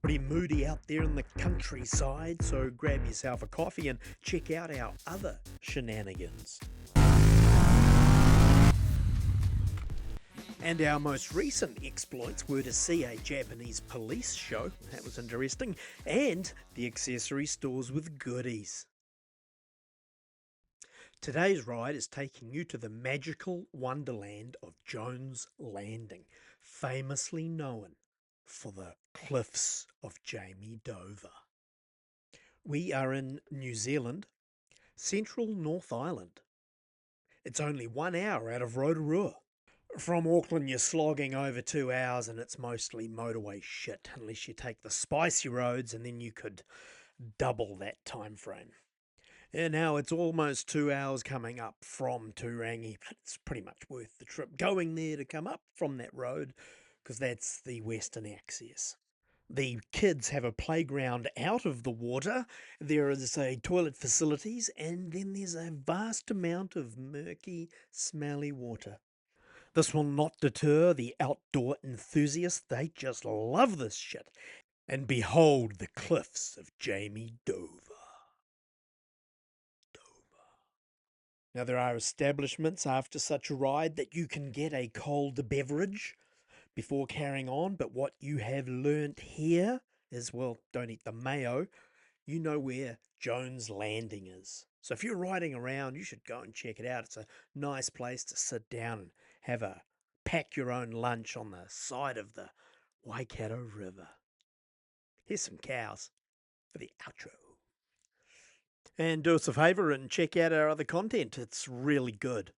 Pretty moody out there in the countryside, so grab yourself a coffee and check out our other shenanigans. And our most recent exploits were to see a Japanese police show, that was interesting, and the accessory stores with goodies. Today's ride is taking you to the magical wonderland of Jones Landing, famously known for the cliffs of Jamie Dover. We are in New Zealand, central North Island. It's only 1 hour out of Rotorua. From Auckland, you're slogging over 2 hours, and it's mostly motorway shit, unless you take the spicy roads, and then you could double that time frame. And now it's almost 2 hours coming up from Turangi, but it's pretty much worth the trip going there to come up from that road, because that's the western access. The kids have a playground out of the water. There is a toilet facilities, and then there's a vast amount of murky, smelly water. This will not deter the outdoor enthusiasts. They just love this shit. And behold the cliffs of Jamie Dover. Now, there are establishments after such a ride that you can get a cold beverage before carrying on, but what you have learnt here is, well, don't eat the mayo. You know where Jones Landing is. So if you're riding around, you should go and check it out. It's a nice place to sit down and pack your own lunch on the side of the Waikato River. Here's some cows for the outro. And do us a favour and check out our other content. It's really good.